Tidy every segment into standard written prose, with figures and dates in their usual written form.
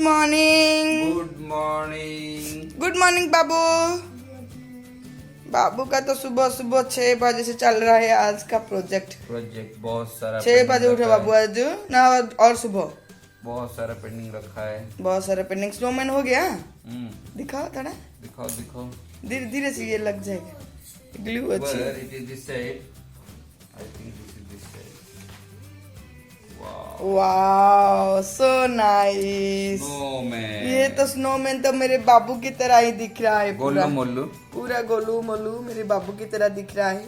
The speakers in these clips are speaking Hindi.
Morning. Good morning. Good morning बाबू। बाबू का तो सुबह सुबह 6 बजे से चल रहा है आज का प्रोजेक्ट। बहुत सारा 6 बजे उठे बाबू आज ना, और सुबह बहुत सारा पेंडिंग रखा है। बहुत सारा पेंडिंग। स्नोमैन हो गया। दिखाओ थोड़ा, दिखाओ दिखाओ। धीरे धीरे से ये लग जाएगा। ग्लू अच्छी है। It is this side. I think this is this side. Wow. Wow so nice. Snowman. ये तो स्नोमैन तो मेरे बाबू की तरह ही दिख रहा है। गोलू पूरा मोलू। पूरा गोलू मोलू मेरे बाबू की तरह दिख रहा है।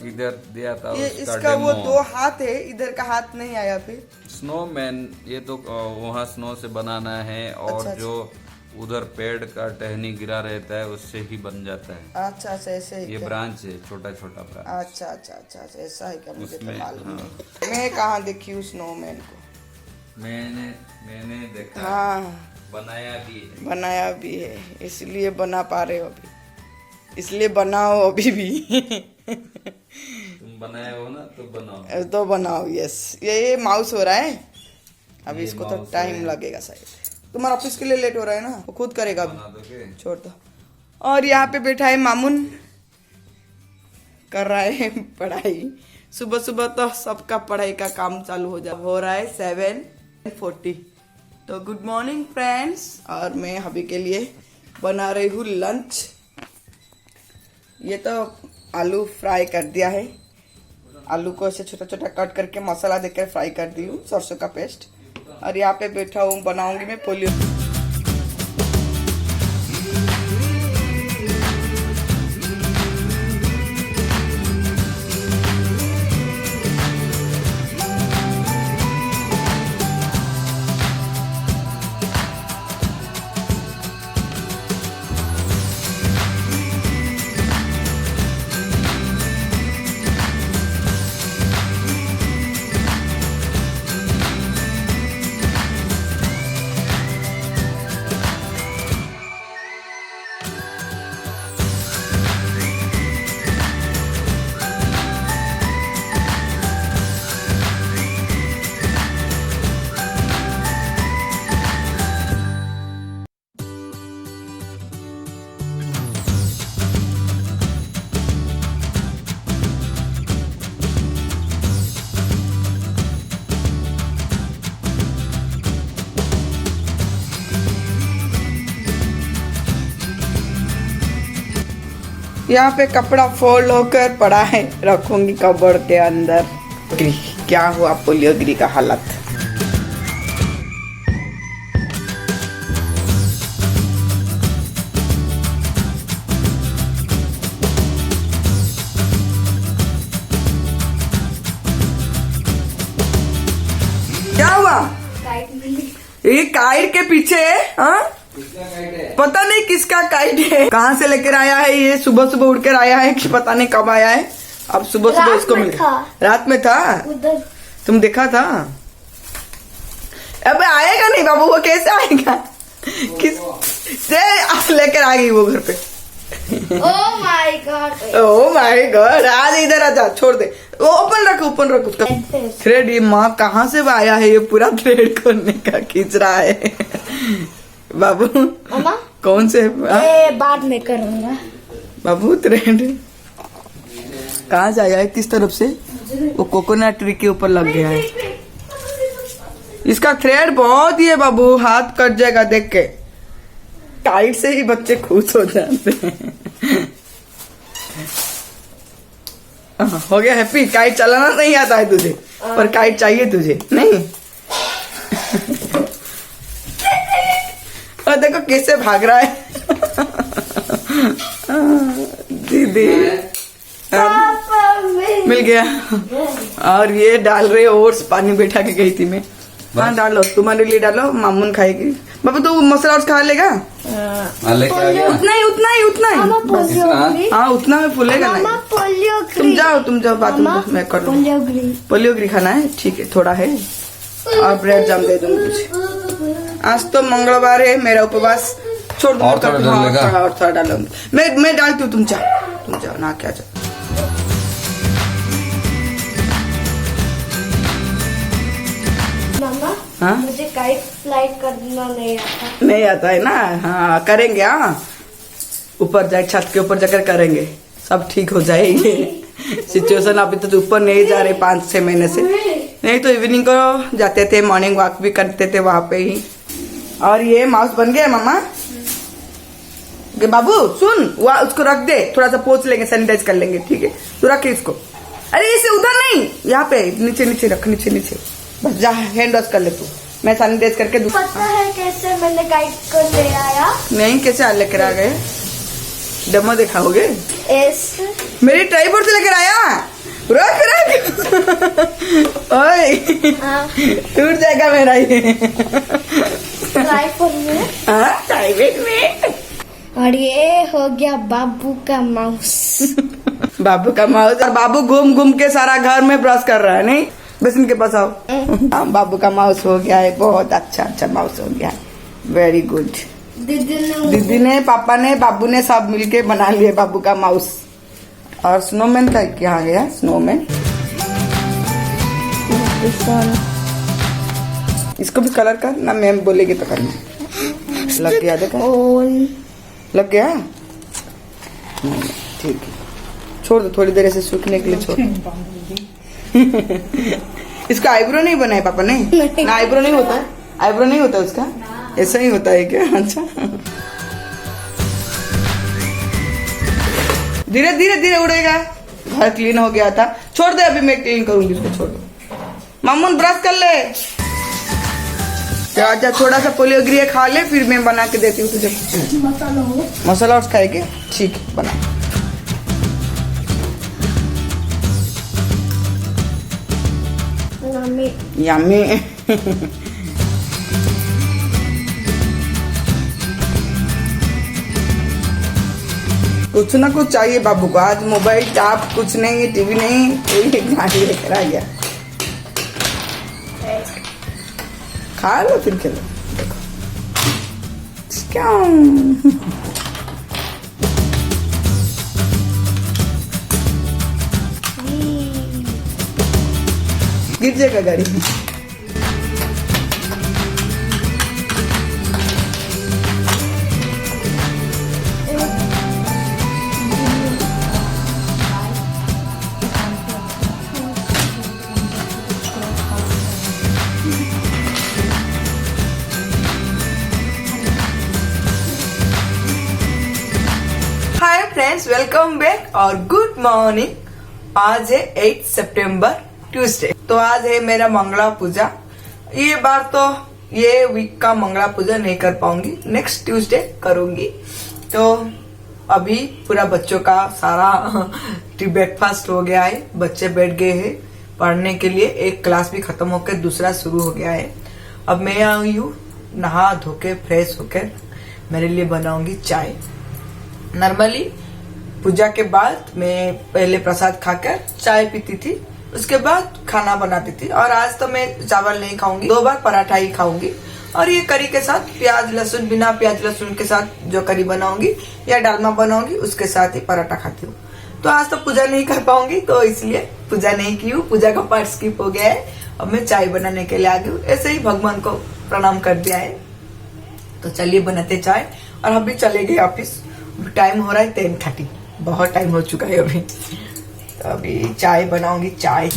इधर दिया था ये उसका इसका वो डेमो। 2 हाथ है, इधर का हाथ नहीं आया फिर। स्नोमैन ये तो वहाँ स्नो से बनाना है और अच्छा, जो उधर पेड़ का टहनी गिरा रहता है उससे ही बन जाता है। अच्छा अच्छा ऐसे ही ये क्या? ब्रांच है, छोटा छोटा ब्रांच। अच्छा अच्छा अच्छा अच्छा ऐसा है क्या? मुझे तो उसमें, मालूम हाँ। नहीं। मैं कहाँ देखी हूँ स्नोमैन को। मैंने देखा, हाँ बनाया भी है। बनाया भी है, इसलिए बना पा रहे हो अभी, इसलिए बनाओ अभी भी। तुम बनाए हो ना तो बनाओ। तो बनाओ। यस ये माउस हो रहा है अभी, ये इसको तो माउस टाइम है। लगेगा शायद। तुम्हारा ऑफिस के लिए लेट हो रहा है ना, वो खुद करेगा बना अभी, दोगे? छोड़ दो। और यहाँ पे बैठा है मामुन, कर रहा है पढ़ाई। सुबह सुबह तो सबका पढ़ाई का काम चालू हो रहा है 7:40। तो गुड मॉर्निंग फ्रेंड्स। और मैं अभी के लिए बना रही हूँ लंच। ये तो आलू फ्राई कर दिया है। आलू को ऐसे छोटा छोटा कट करके मसाला देकर फ्राई कर दी हूँ, सरसों का पेस्ट। और यहाँ पे बैठा हूँ, बनाऊंगी मैं पोलियो। यहाँ पे कपड़ा फोल्ड होकर पड़ा है, रखूंगी कबर्ड के अंदर। क्या हुआ पोलियोगिरी का हालत। क्या हुआ? ये काइट के पीछे है? हाँ पता नहीं किसका काइट है, कहाँ से लेकर आया है ये। सुबह सुबह उड़कर आया है कि पता नहीं कब आया है। अब सुबह सुबह इसको मिल गया। रात में था उधर। तुम देखा था? अब आएगा नहीं बाबू, वो कैसे आएगा? किस से लेकर आ गई वो घर पे? Oh my God. Oh my God. आज इधर आजा, छोड़ दे। वो ओपन रख उसका थ्रेड। ये माँ कहाँ से आया है? ये पूरा थ्रेड करने का खींच रहा है। बाबू मामा कौन से? बाद में करूंगा। बाबू थ्रेड कहाँ से आया है? किस तरफ से? वो कोकोनट ट्री के ऊपर लग गया है। इसका थ्रेड बहुत ही है बाबू, हाथ कट जाएगा देख के। काइट से ही बच्चे खुश हो जाते हैं। हो गया हैप्पी? काइट चलाना नहीं आता है तुझे, पर काइट चाहिए तुझे नहीं? और देखो कैसे भाग रहा है। दीदी मिल गया। और ये डाल रहे ओट्स, पानी बैठा के गई थी मैं। हाँ डालो, तुम्हारे लिए डालो, मामून खाएगी। बाबू तू मसाला और खा लेगा? उतना ही। हाँ उतना में फूलेगा नहीं। तुम जाओ बाथरूम, मैं कर लूँ। पोलियोगिरी खाना है, ठीक है थोड़ा है। और ब्रेड जाम दे दूंगी तुझे। आज तो मंगलवार है, मेरा उपवास। छोड़ दो, और थोड़ा डालूंगी मैं डालती हूँ। तुम जाओ ना, क्या जाओ। हाँ मुझे काइट फ्लाइट करना नहीं आता। नहीं आता है ना। हाँ करेंगे। हाँ ऊपर जाए, छत के ऊपर जाकर करेंगे, सब ठीक हो जाएगी। सिचुएशन अभी तो ऊपर नहीं जा रहे 5-6 महीने से, नहीं तो इवनिंग को जाते थे, मॉर्निंग वॉक भी करते थे वहां पे ही। और ये माउस बन गया मामा। बाबू सुन, वहाँ उसको रख दे, थोड़ा सा पोंछ लेंगे, सैनिटाइज कर लेंगे, ठीक है? तू रख इसको। अरे इसे उधर नहीं, यहाँ पे नीचे नीचे रख, नीचे नीचे बस। जा हैंड वॉश कर ले तू, मैं सैनिटाइज करके दूँ। पता है कैसे मैंने काइट को ले आया? नहीं, कैसे लेकर आ गए? डेमो दिखाओगे? ऐसे मेरी ट्राइपॉड से लेकर आया। रख रख। ओए टूट जाएगा मेरा ये। ट्राइपॉड में। हाँ ट्राइपॉड में। और ये हो गया बाबू का माउस। बाबू का माउस। और बाबू घूम घूम के सारा घर में ब्रश कर रहा है। नहीं बस इनके पास आओ। हाँ बाबू का माउस हो गया है, बहुत अच्छा माउस हो गया है, वेरी गुड। दीदी ने, पापा ने, बाबू ने सब मिलके बना लिए बाबू का माउस। और स्नोमैन का क्या गया? स्नोमैन। इसको भी कलर कर ना, मैम बोलेगी तो करना। लग गया देखो, लग गया। ठीक है, छोड़ दो थोड़ी देर ऐसे सूखने के लिए छोड़। इसका आईब्रो नहीं बनाया पापा ने? ना आईब्रो नहीं होता है, आईब्रो नहीं होता उसका, ऐसा ही होता है क्या? अच्छा धीरे धीरे धीरे उड़ेगा। घर क्लीन हो गया था, छोड़ दे, अभी मैं क्लीन करूंगी उसको, छोड़ दो। मामून ब्रश कर ले। अच्छा थोड़ा सा पोलियोग्रिया खा ले, फिर मैं बना के देती हूँ तुझे। मसाला और खाएगी? ठीक है बना। यम्मी। कुछ ना कुछ चाहिए बाबू को। आज मोबाइल टैब कुछ नहीं, टीवी नहीं, कोई गाड़ी लेकर आ गया। खा लो फिर खेलो। देखो क्या गिर जाएगा गाड़ी में। हाय फ्रेंड्स, वेलकम बैक और गुड मॉर्निंग। आज है 8 सितंबर ट्यूसडे। तो आज है मेरा मंगला पूजा। ये बार तो ये वीक का मंगला पूजा नहीं कर पाऊंगी, नेक्स्ट ट्यूसडे करूंगी। तो अभी पूरा बच्चों का सारा ब्रेकफास्ट हो गया है, बच्चे बैठ गए हैं पढ़ने के लिए। एक क्लास भी खत्म होकर दूसरा शुरू हो गया है। अब मैं आई हूँ नहा धो के फ्रेश होकर, मेरे लिए बनाऊंगी चाय। नॉर्मली पूजा के बाद मैं पहले प्रसाद खाकर चाय पीती थी, उसके बाद खाना बनाती थी। और आज तो मैं चावल नहीं खाऊंगी, 2 बार पराठा ही खाऊंगी। और ये करी के साथ प्याज लहसुन, बिना प्याज लहसुन के साथ जो करी बनाऊंगी या डालमा बनाऊंगी उसके साथ ही पराठा खाती हूँ। तो आज तो पूजा नहीं कर पाऊंगी, तो इसलिए पूजा नहीं की हूँ। पूजा का पार्ट स्किप हो गया है। अब मैं चाय बनाने के लिए आ गई हूँ। ऐसे ही भगवान को प्रणाम कर दिया है। तो चलिए बनाते चाय। और अभी चले गए ऑफिस, टाइम हो रहा है 10:30, बहुत टाइम हो चुका है अभी। तो अभी चाय बनाऊंगी। चाय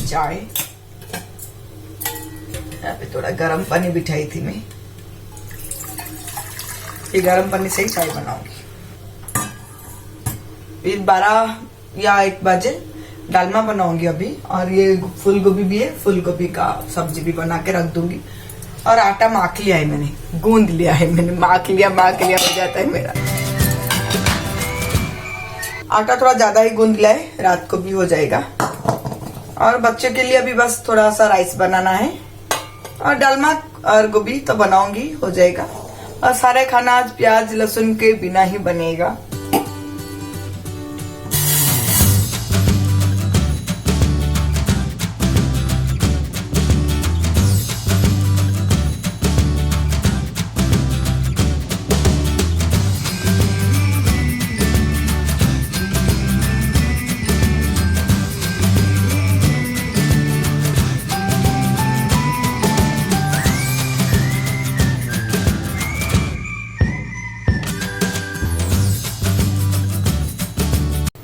यहाँ पे थोड़ा गर्म पानी बिठाई थी मैं, ये गर्म पानी से ही चाय बनाऊंगी। फिर 12 या 1 बजे डालमा बनाऊंगी अभी। और ये फूल गोभी भी है, फूल गोभी का सब्जी भी बना के रख दूंगी। और आटा माख लिया है मैंने, गूंद लिया है मैंने, माख लिया हो जाता है मेरा। आटा थोड़ा ज्यादा ही गूंद लिया है, रात को भी हो जाएगा। और बच्चों के लिए अभी बस थोड़ा सा राइस बनाना है, और डालमा और गोभी तो बनाऊंगी, हो जाएगा। और सारे खाना आज प्याज लहसुन के बिना ही बनेगा।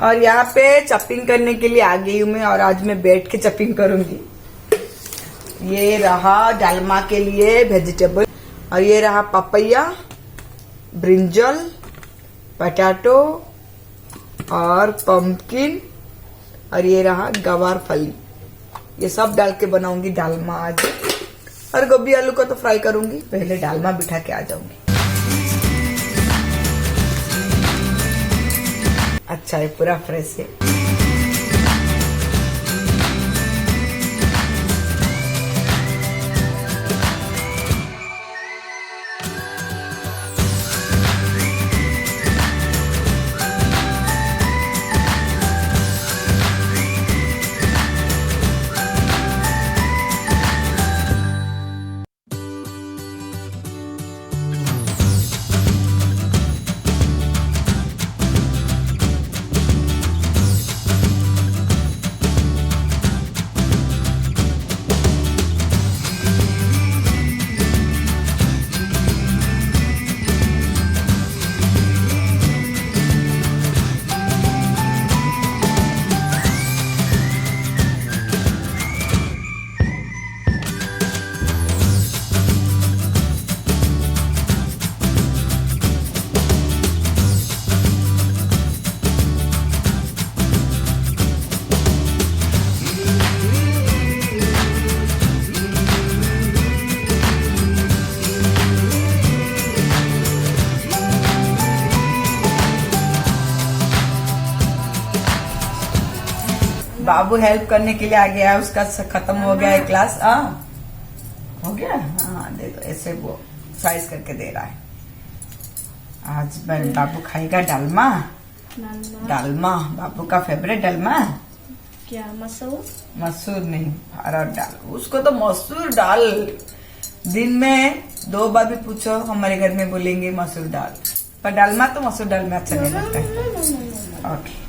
और यहाँ पे चपिंग करने के लिए आ गई हूँ मैं, और आज मैं बैठ के चपिंग करूंगी। ये रहा डालमा के लिए वेजिटेबल, और ये रहा पपैया, ब्रिंजल, पटाटो और पंपकिन, और ये रहा गवार फली। ये सब डाल के बनाऊंगी डालमा आज। और गोभी आलू को तो फ्राई करूंगी, पहले डालमा बिठा के आ जाऊंगी। अच्छा है, पूरा फ्रेश है। बाबू हेल्प करने के लिए आ गया है, उसका खत्म हो गया है क्लास। हो गया। हाँ देखो, ऐसे वो साइज करके दे रहा है। आज बाबू खाएगा डालमा। डालमा बाबू का फेवरेट डालमा। क्या मसूर? मसूर नहीं, हरा दाल। उसको तो मसूर दाल दिन में 2 बार भी पूछो, हमारे घर में बोलेंगे मसूर दाल। पर डालमा तो मसूर दाल में अच्छा नहीं लगता है। ओके,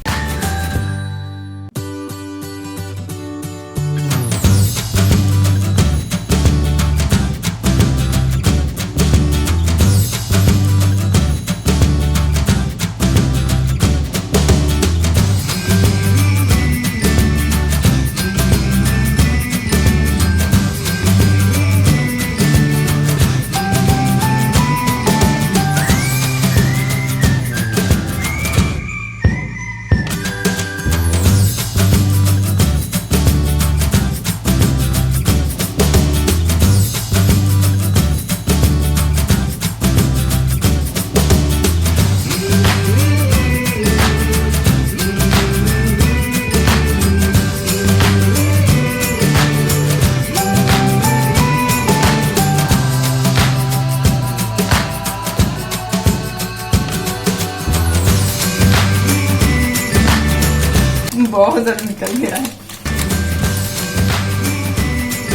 बहुत ज्यादा निकल गया है।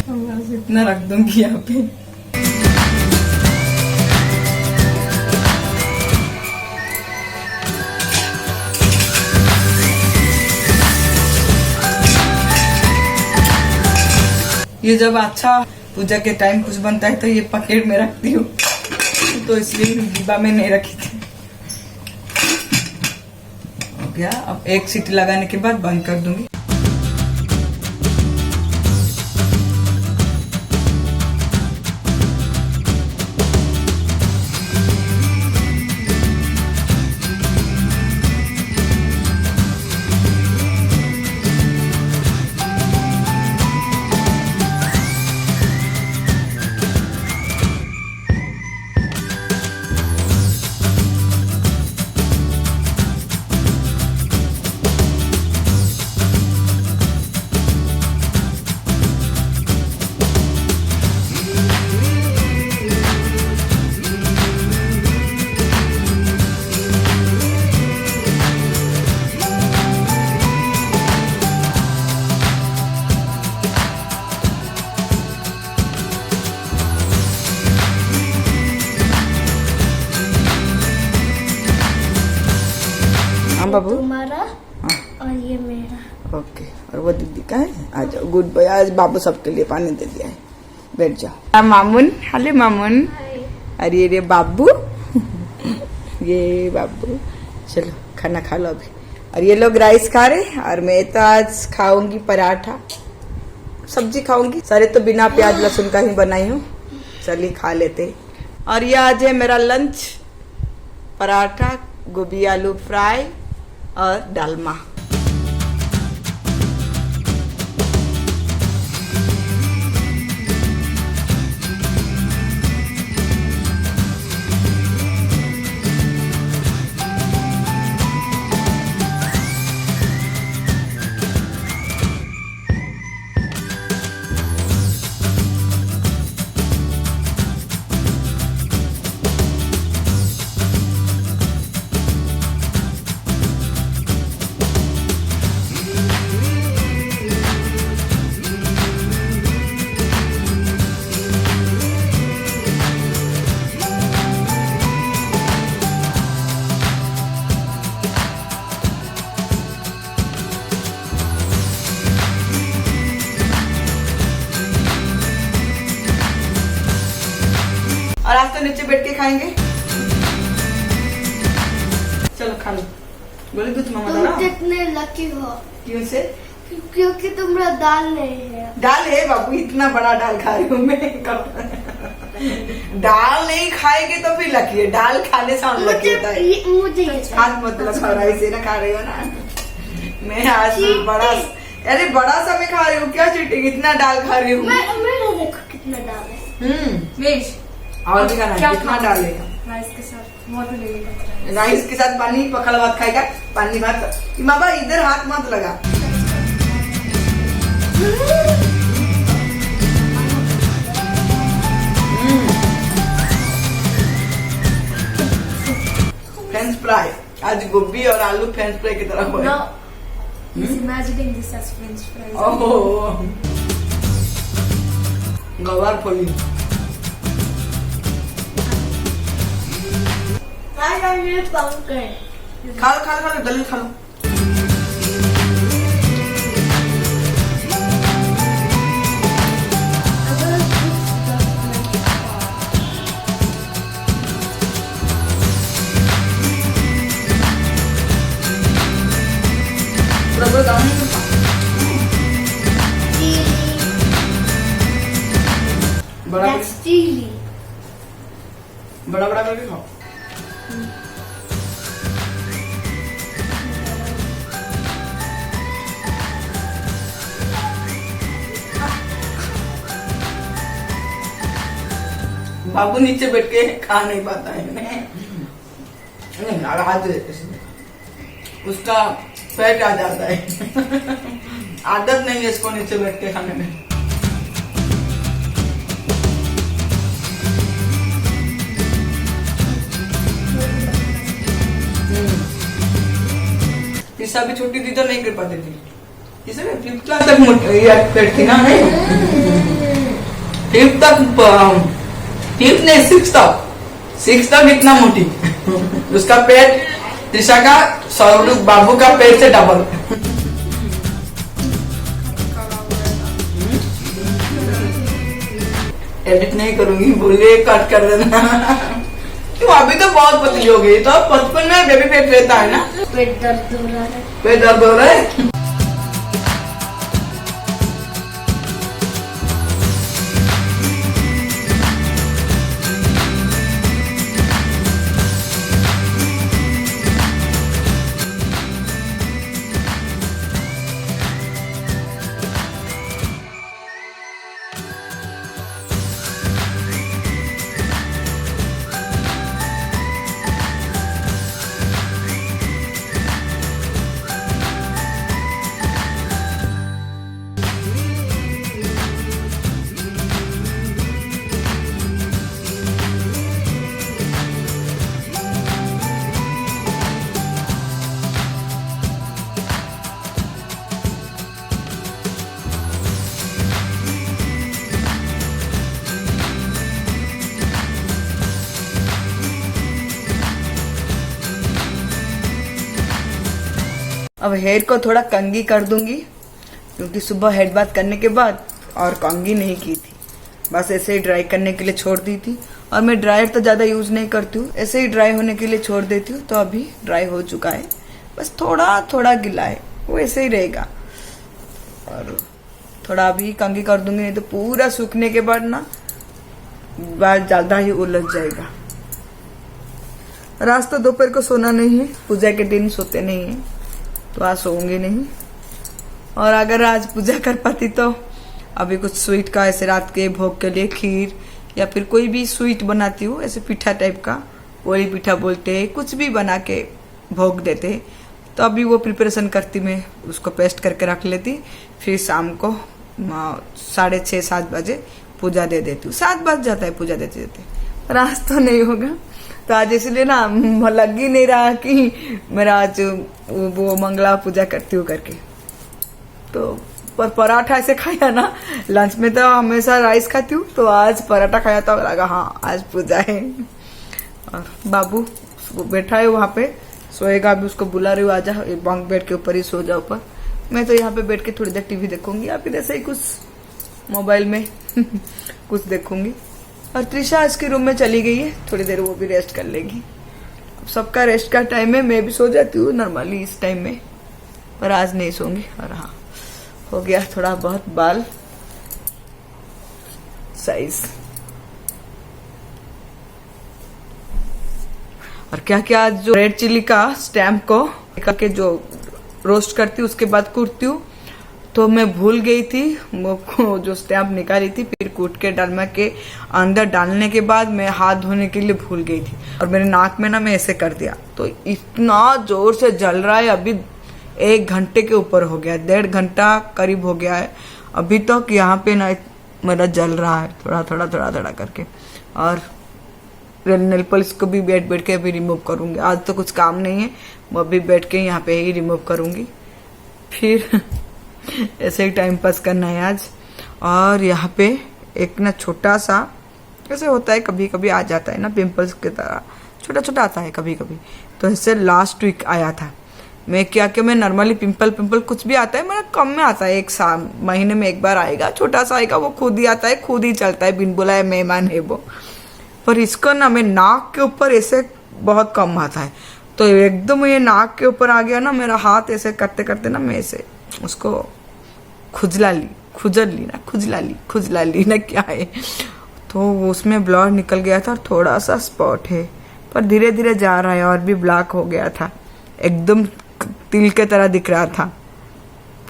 बस इतना रख दूंगी यहाँ पे। ये जब अच्छा पूजा के टाइम कुछ बनता है तो ये पैकेट में रखती हूँ, तो इसलिए डिब्बा में नहीं रखी थी। हो गया, अब 1 सीटी लगाने के बाद बंद कर दूंगी। हाँ बाबू, तुम्हारा हाँ और ये मेरा। ओके, और वो दीदी का है। आ जाओ, गुड बॉय। आज बाबू सबके लिए पानी दे दिया है, बैठ जाओ। मामुन, हेलो मामुन। अरे ये बाबू ये बाबू, चलो खाना खा लो अभी। और ये लोग राइस खा रहे और मैं तो आज खाऊंगी पराठा, सब्जी खाऊंगी। सारे तो बिना प्याज लहसुन का ही बनाई हूँ, चलिए खा लेते। और ये आज है मेरा लंच, पराठा, गोभी आलू फ्राई और डालमा। और आज तो नीचे बैठ के खाएंगे। चलो खा लो। बोले कुछ मामा तुम दाना कितने लकी हो, क्यों से? क्योंकि तुम्हारा दाल नहीं है। दाल है बाबू, इतना बड़ा दाल खा रही हूँ मैं। दाल नहीं खाएंगे तो फिर लकी है, दाल खाने से हम लकी होता है। मुझे हाथ मत लगा, राइस ना खा रही हो ना। मैं आज बड़ा, अरे बड़ा सा मैं खा रही हूँ, क्या चीटिंग, इतना दाल खा रही हूँ। मेरा देखो कितना दाल है। और भी खाना है, कितना डालेगा? राइस के साथ वाटर लगेगा। राइस के साथ पानी, पकड़ा भात खाएगा, पानी भात। बाबा इधर हाथ मत लगा। फ्रेंच फ्राई, आज गोभी और आलू फ्रेंच फ्राई की तरह हो। Now, he's imagining this as French fries. ओह, गवार फली। खा लो खा लो खा लो, जल्दी खा लो। बड़ा बड़ा बड़ा करके खाओ। बाबू नीचे बैठ के खा नहीं पाता है। नहीं आज उसका पेट आ जाता है। आदत नहीं है इसको नीचे बैठ के खाने में। तीसरा भी छुट्टी थी तो नहीं कर पाती थी। तीसरा 5th क्लास तक पेट थी ना, फिफ्थ तक, 5th नहीं 6th तक, 6th तक इतना मोटी। उसका पेट त्रिशा का, सौरभ बाबू का पेट से डबल। एडिट नहीं करूंगी, बोलिए कट कर देना। क्यों, अभी तो बहुत पतली हो गई, तो 55 में बेबी फेट रहता है ना। पेट दर्द हो रहा है। पेट दर्द हो रहा है। अब हेयर को थोड़ा कंघी कर दूंगी, क्योंकि सुबह हेड बाथ करने के बाद और कंघी नहीं की थी, बस ऐसे ही ड्राई करने के लिए छोड़ दी थी। और मैं ड्रायर तो ज्यादा यूज नहीं करती हूँ, ऐसे ही ड्राई होने के लिए छोड़ देती हूँ। तो अभी ड्राई हो चुका है, बस थोड़ा थोड़ा गिला है, वो ऐसे ही रहेगा। और थोड़ा अभी कंघी कर दूंगी, नहीं तो पूरा सूखने के बाद ना बाल ज्यादा ही उलझ जाएगा। और आज तो दोपहर को सोना नहीं है, पूजा के दिन सोते नहीं है, तो आज सोऊंगी नहीं। और अगर आज पूजा कर पाती तो अभी कुछ स्वीट का ऐसे रात के भोग के लिए खीर या फिर कोई भी स्वीट बनाती हूँ, ऐसे पीठा टाइप का, पोली पीठा बोलते हैं, कुछ भी बना के भोग देते हैं। तो अभी वो प्रिपरेशन करती, मैं उसको पेस्ट करके रख लेती, फिर शाम को 6:30-7 बजे पूजा दे देती हूँ। 7 बज जाता है पूजा देते देते, पर आज तो नहीं होगा। तो आज इसलिए ना लग ही नहीं रहा कि मेरा आज वो मंगला पूजा करती हूँ करके। तो पर पराठा ऐसे खाया ना, लंच में तो हमेशा राइस खाती हूँ, तो आज पराठा खाया तो लगा हाँ आज पूजा है। और बाबू बैठा है वहां पे, सोएगा। अभी उसको बुला रही हूँ, आजा बंक बेड के ऊपर ही सो जाओ। ऊपर मैं तो यहाँ पे बैठ के थोड़ी देर टीवी देखूंगी, या फिर ऐसे ही कुछ मोबाइल में कुछ देखूंगी। और त्रिशा इसके रूम में चली गई है, थोड़ी देर वो भी रेस्ट कर लेगी। अब सबका रेस्ट का टाइम है, मैं भी सो जाती हूँ नॉर्मली इस टाइम में, पर आज नहीं सोऊंगी। और हाँ, हो गया थोड़ा बहुत बाल साइज। और क्या क्या, जो रेड चिली का स्टैम्प को करके जो रोस्ट करती हूँ, उसके बाद कूटती हूँ, तो मैं भूल गई थी वो जो स्टैम्प निकाली थी, फिर कूट के डालमा के अंदर डालने के बाद मैं हाथ धोने के लिए भूल गई थी, और मेरे नाक में ना मैं ऐसे कर दिया, तो इतना जोर से जल रहा है। अभी 1 घंटे के ऊपर हो गया, 1.5 घंटा करीब हो गया है अभी तक। यहाँ पे ना मेरा जल रहा है थोड़ा थोड़ा थोड़ा थोड़ा करके। और नेल पॉलिश को भी बैठ के अभी रिमूव करूंगी। आज तो कुछ काम नहीं है, वो अभी बैठ के यहाँ पे ही रिमूव करूंगी। फिर ऐसे ही टाइम पास करना है आज। और यहाँ पे एक ना छोटा सा ऐसे होता है, कभी कभी आ जाता है ना पिंपल्स की तरह, छोटा छोटा आता है कभी कभी। तो ऐसे लास्ट वीक आया था। मैं मैं नॉर्मली पिंपल कुछ भी आता है मेरा कम में आता है, 1 महीने में 1 बार आएगा, छोटा सा आएगा, वो खुद ही आता है, खुद ही चलता है, बिन बुलाए मेहमान है वो। पर इसको ना मैं नाक के ऊपर ऐसे बहुत कम आता है, तो एकदम ये नाक के ऊपर आ गया ना, मेरा हाथ ऐसे करते करते ना मैं ऐसे उसको खुजला ली ना क्या है, तो उसमें ब्लड निकल गया था और थोड़ा सा स्पॉट है, पर धीरे धीरे जा रहा है। और भी ब्लैक हो गया था, एकदम तिल के तरह दिख रहा था,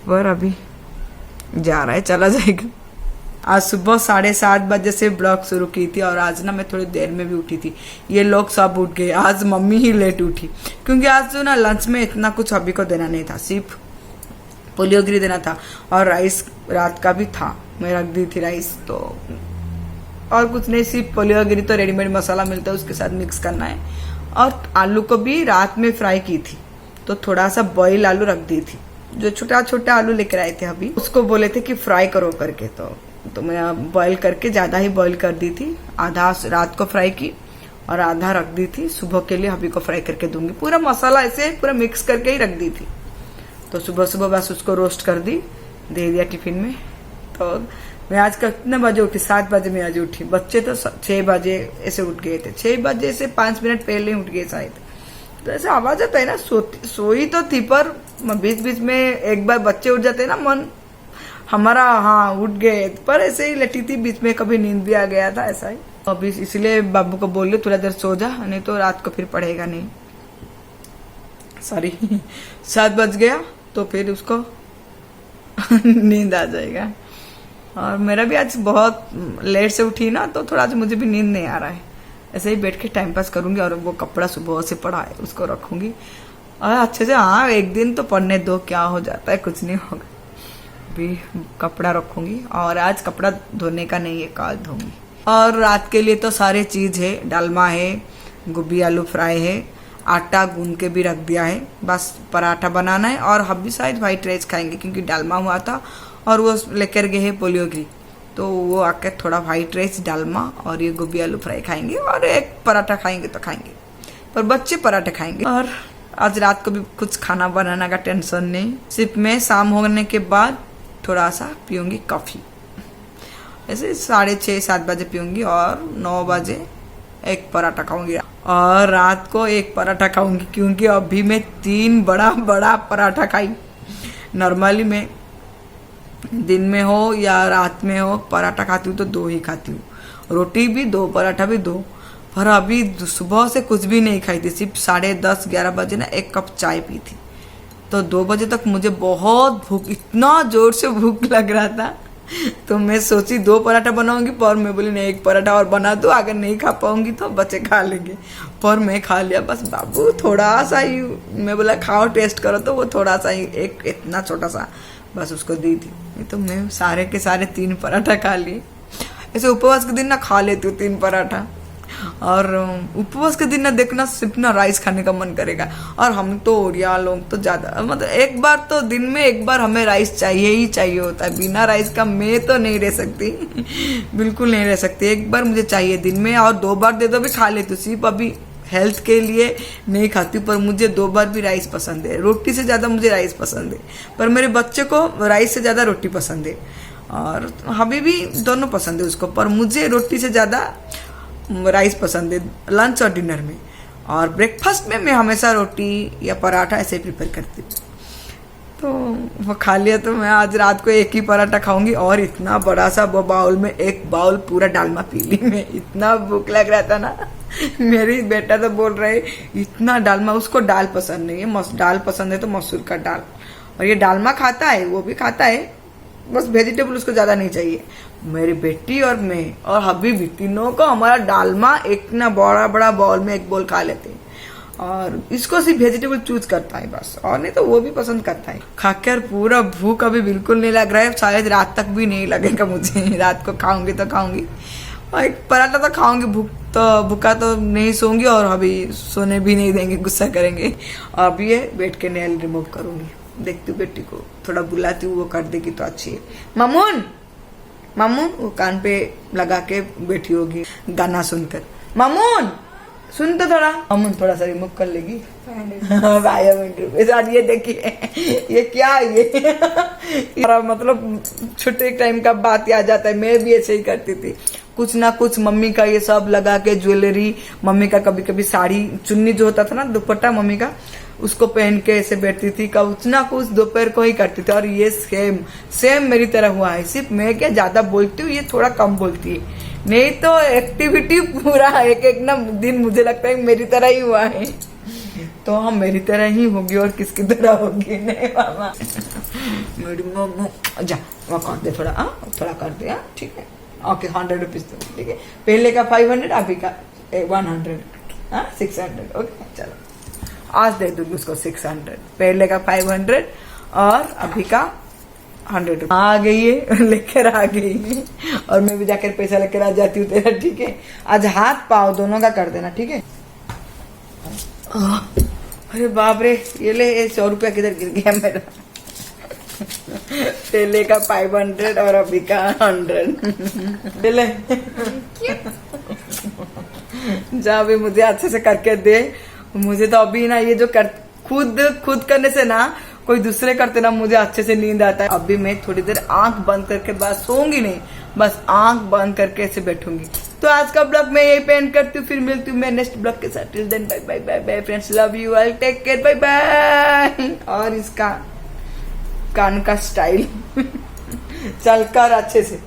पर अभी जा रहा है, चला जाएगा। आज सुबह 7:30 बजे से ब्लॉग शुरू की थी, और आज ना मैं थोड़ी देर में भी उठी थी। ये लोग सब उठ गए, आज मम्मी ही लेट उठी, क्योंकि आज जो ना लंच में इतना कुछ अभी को देना नहीं था, सिर्फ पोलियोगिरी देना था, और राइस रात का भी था, मैं रख दी थी राइस। तो और कुछ नहीं, सिर्फ पोलियोगिरी तो रेडीमेड मसाला मिलता है, उसके साथ मिक्स करना है। और आलू को भी रात में फ्राई की थी, तो थोड़ा सा बॉयल आलू रख दी थी, जो छोटा छोटा आलू लेकर आए थे अभी, उसको बोले थे कि फ्राई करो करके, तो मैं बॉईल करके ज्यादा ही बॉईल कर दी थी। आधा रात को फ्राई की और आधा रख दी थी, सुबह के लिए अभी को फ्राई करके दूंगी। पूरा मसाला ऐसे पूरा मिक्स करके ही रख दी थी, तो सुबह सुबह बस उसको रोस्ट कर दी, दे दिया टिफिन में। तो मैं आज कितने बजे उठी, 7 बजे मैं आज उठी। बच्चे तो 6 बजे ऐसे उठ गए थे, 6 बजे से 5 मिनट पहले उठ गए शायद। तो ऐसे आवाज आता है ना, सोई तो थी, पर बीच बीच में एक बार बच्चे उठ जाते हैं ना, मन हमारा हाँ उठ गए, पर ऐसे ही लेटी थी, बीच में कभी नींद भी आ गया था, ऐसा ही। अभी इसलिए बाबू को बोल रही थोड़ा देर सो जा, नहीं तो रात को फिर पढ़ेगा नहीं। सॉरी 7 बज गया तो फिर उसको नींद आ जाएगा। और मेरा भी आज बहुत लेट से उठी ना, तो थोड़ा आज मुझे भी नींद नहीं आ रहा है, ऐसे ही बैठ के टाइम पास करूंगी। और वो कपड़ा सुबह से पड़ा है, उसको रखूंगी और अच्छे से, हाँ एक दिन तो पढ़ने दो, क्या हो जाता है, कुछ नहीं होगा। अभी कपड़ा रखूंगी, और आज कपड़ा धोने का नहीं है, कल धोऊंगी। और रात के लिए तो सारे चीज है, डालमा है, गोभी आलू फ्राई है, आटा गूंद के भी रख दिया है, बस पराठा बनाना है। और हम भी शायद व्हाइट राइस खाएंगे, क्योंकि डालमा हुआ था और वो लेकर गए हैं पोलियोगिरी, तो वो आकर थोड़ा व्हाइट राइस, डालमा और ये गोभी आलू फ्राई खाएंगे, और एक पराठा खाएंगे तो खाएंगे, पर बच्चे पराठे खाएंगे। और आज रात को भी कुछ खाना बनाने का टेंशन नहीं, सिर्फ मैं शाम होने के बाद थोड़ा सा पीऊंगी कॉफी, ऐसे 6:30-7 बजे पीऊंगी, और 9 बजे एक पराठा खाऊंगी। और रात को एक पराठा खाऊंगी, क्योंकि अभी मैं 3 बड़ा बड़ा पराठा खाई। नॉर्मली मैं दिन में हो या रात में हो पराठा खाती हूँ तो 2 ही खाती हूँ, रोटी भी 2, पराठा भी 2। पर अभी सुबह से कुछ भी नहीं खाई थी, सिर्फ 10:30-11 बजे ना 1 कप चाय पी थी। तो 2 बजे तक मुझे बहुत भूख, इतना जोर से भूख लग रहा था। तो मैं सोची 2 पराठा बनाऊंगी, पर मैं बोली नहीं 1 पराठा और बना दो, अगर नहीं खा पाऊंगी तो बच्चे खा लेंगे। पर मैं खा लिया। बस बाबू थोड़ा सा ही, मैं बोला खाओ टेस्ट करो, तो वो थोड़ा सा ही, एक इतना छोटा सा बस उसको दी थी। नहीं तो मैं सारे के सारे 3 पराठा खा लिए। ऐसे उपवास के दिन ना खा लेती हूँ 3 पराठा, और उपवास के दिन ना देखना सिर्फ ना राइस खाने का मन करेगा। और हम तो ओरिया लोग तो ज्यादा, मतलब एक बार तो दिन में 1 बार हमें राइस चाहिए ही चाहिए होता है। बिना राइस का मैं तो नहीं रह सकती, बिल्कुल नहीं रह सकती। 1 बार मुझे चाहिए दिन में, और 2 बार दे दो भी खा लेती हूँ। सिर्फ अभी हेल्थ के लिए नहीं खाती हूँ, पर मुझे 2 बार भी राइस पसंद है। रोटी से ज़्यादा मुझे राइस पसंद है, पर मेरे बच्चे को राइस से ज़्यादा रोटी पसंद है, और हमें भी दोनों पसंद है उसको। पर मुझे रोटी से ज़्यादा राइस पसंद है लंच और डिनर में। और ब्रेकफास्ट में मैं हमेशा रोटी या पराठा ऐसे प्रिपेयर करती हूँ। तो वो खा लिया। तो मैं आज रात को 1 ही पराठा खाऊंगी, और इतना बड़ा सा वो बाउल में 1 बाउल पूरा डालमा पी ली मैं। इतना भूख लग रहा था ना। मेरी बेटा तो बोल रहे इतना डालमा, उसको दाल पसंद नहीं है, दाल पसंद है तो मसूर का दाल। और ये डालमा खाता है, वो भी खाता है, बस वेजिटेबल उसको ज्यादा नहीं चाहिए। मेरी बेटी और मैं और हबी भी तीनों को हमारा डालमा एक ना बड़ा बड़ा बाउल में 1 बाउल खा लेते हैं। और इसको सिर्फ वेजिटेबल चूज करता है बस, और नहीं तो वो भी पसंद करता है। खाकर पूरा भूख अभी बिल्कुल नहीं लग रहा है, शायद रात तक भी नहीं लगेगा मुझे। रात को खाऊंगी तो खाऊंगी, और 1 पराठा तो खाऊंगी। भूखा तो नहीं सोऊंगी, और अभी सोने भी नहीं देंगे, गुस्सा करेंगे। और अभी ये बैठ के नेल रिमूव करूंगी। देखती हूँ बेटी को थोड़ा बुलाती हूँ, वो कर देगी तो अच्छी है। मामून मामून वो कान पे लगा के बैठी होगी गाना सुनकर। मामून सुन तो थोड़ा। मामून थोड़ा सा रिमूव कर लेगी। 500 रुपये। और ये देखिए ये क्या है ये मतलब छोटे टाइम का बात याद आता है। मैं भी ऐसे ही करती थी, कुछ ना कुछ मम्मी का ये सब लगा के ज्वेलरी, मम्मी का कभी कभी साड़ी चुन्नी जो होता था ना दुपट्टा मम्मी का, उसको पहन के ऐसे बैठती थी। कुछ ना कुछ दोपहर को ही करती थी। और ये सेम मेरी तरह हुआ है। सिर्फ मैं क्या ज्यादा बोलती हूँ, ये थोड़ा कम बोलती है, नहीं तो एक्टिविटी पूरा एक ना दिन मुझे लगता है मेरी तरह ही हुआ है। तो हम मेरी तरह ही होगी, और किसकी तरह होगी? नहीं मामा मेरी मम्मा जा वो कर दे थोड़ा, थोड़ा कर दे, ठीक है ओके। 100 रुपीज तो ठीक है। पहले का 500, अभी का 100, 600। ओके चलो आज दे दूंगी उसको 600। पहले का 500 और अभी का 100 आ गई है, लेकर आ गई है। और मैं भी जाकर पैसा लेकर आ जाती हूँ तेरा, ठीक है। आज हाथ पाँव दोनों का कर देना, ठीक है। अरे बाप रे, ये ले 100 रुपया किधर गिर गया मेरा। पहले का 500 और अभी का 100। ले जा भी, मुझे अच्छे से करके दे। मुझे तो अभी ना ये जो खुद करने से ना कोई दूसरे करते ना मुझे अच्छे से नींद आता है। अभी मैं थोड़ी देर आंख बंद करके बस सोऊंगी नहीं, बस आंख बंद करके ऐसे बैठूंगी। तो आज का ब्लॉग मैं यही पेंट करती हूँ, फिर मिलती हूँ मैं नेक्स्ट ब्लॉग के साथ। Till then bye bye bye bye friends, love you all, take care, bye bye. और इसका कान का स्टाइल चलकर अच्छे से